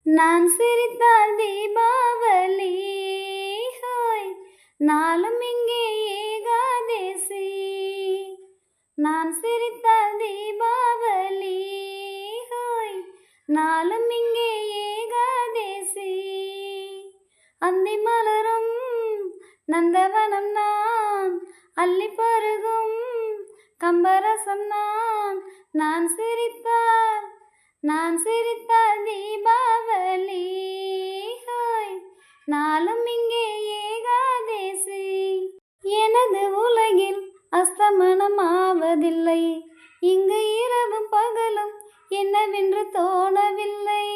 நான் சிரித்தால் தீபாவளி, ஹோய் நாளும் இங்கே ஏகாதேசி. நான் சிரித்தால் தீபாவளி, ஹோய் நாளும் இங்கே ஏகாதேசி. அந்தி மலரும் நந்தவனம் நான், அள்ளி பருகும் கம்பரசம் நான். நான் சிரித்தால் தீபாவளி, ஹோய் நாளும் இங்கே ஏகாதேசி. எனது உலகில் அஸ்தமனம் ஆவதில்லை, இங்கு இரவும் பகலும் என்னவென்று தோணவில்லை.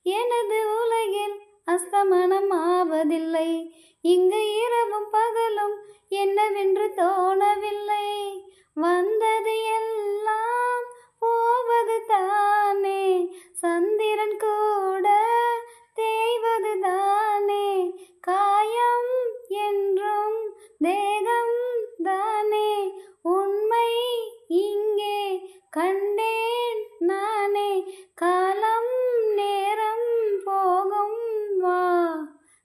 எனது உலகில் அஸ்தமனம் ஆவதில்லை, இங்கு இரவும் பகலும் என்னவென்று தோணவில்லை. வந்தது எல்லாம் போவது தானே, சந்திரன் கூட தேய்வது தானே. காயம் என்றும் தேகம் தானே, உண்மை இங்கே கண்டேன் நானே. காலம் நேரம் போகும் வா,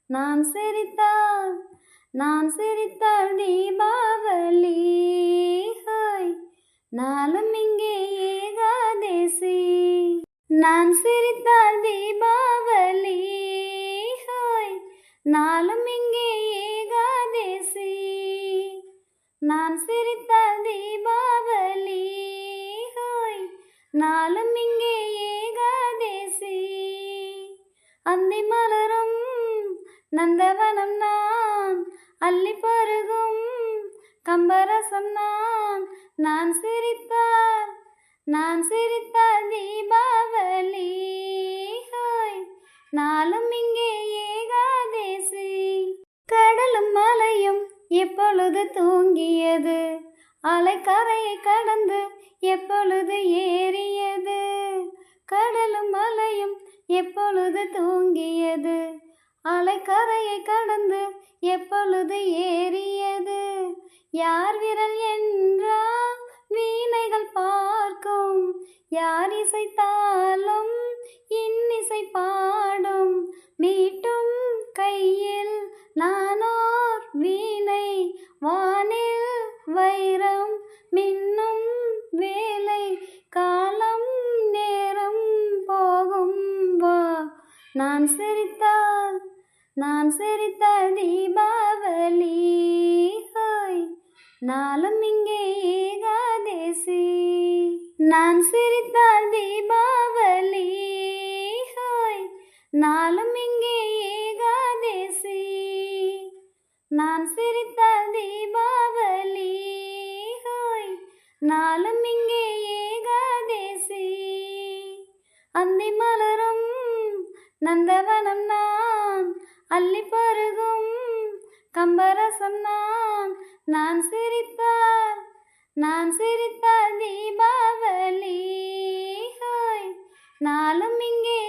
நான் சிரித்தால் தீபாவளி, ஹோய் நாளும் இங்கே ஏகாதேசி. நான் சிரித்தால் தீபாவளி, ஹோய் நாளும் இங்கே ஏகாதேசி. நான் சிரித்தால் தீபாவளி, ஹோய் நாளும் இங்கே ஏகாதேசி. அந்தி மலரும் நந்தவனம் நான், அள்ளி பருகும் கம்பரசம் நான். நான் சிரித்தால் தீபாவளி, ஹோய் நாளும் இங்கே ஏகாதேசி. கடலும் மலையும் எப்பொழுது தூங்கியது, அலைக்கரையை கடந்து எப்பொழுது ஏறியது. கடலும் மலையும் எப்பொழுது தூங்கியது, அலைக்கரையை கடந்து எப்பொழுது ஏறியது. யார் விரல் என்றா வீணைகள் பார்க்கும், யார் இசைத்தாலும் இன்னிசை பாடும். மீட்டும் கையில் நானோர் வீணை, வானில் வைரம் மின்னும் வேலை. காலம் நேரம் போகும் வா, நான் சிரித்தால் தீபாவளி, ஹோய் நாளும் இங்கே ஏகாதேசி. நான் சிரித்தால் தீபாவளி, ஹோய் நாளும் இங்கே ஏகாதேசி. நான் சிரித்தால் தீபாவளி, ஹோய் நாளும் இங்கே ஏகாதேசி. அந்தி மலரும் நந்தவனம் நான், அள்ளி பருகும் கம்பரசம் நான். நான் சிரித்தால் தீபாவளி, ஹோய் நாளும் இங்கே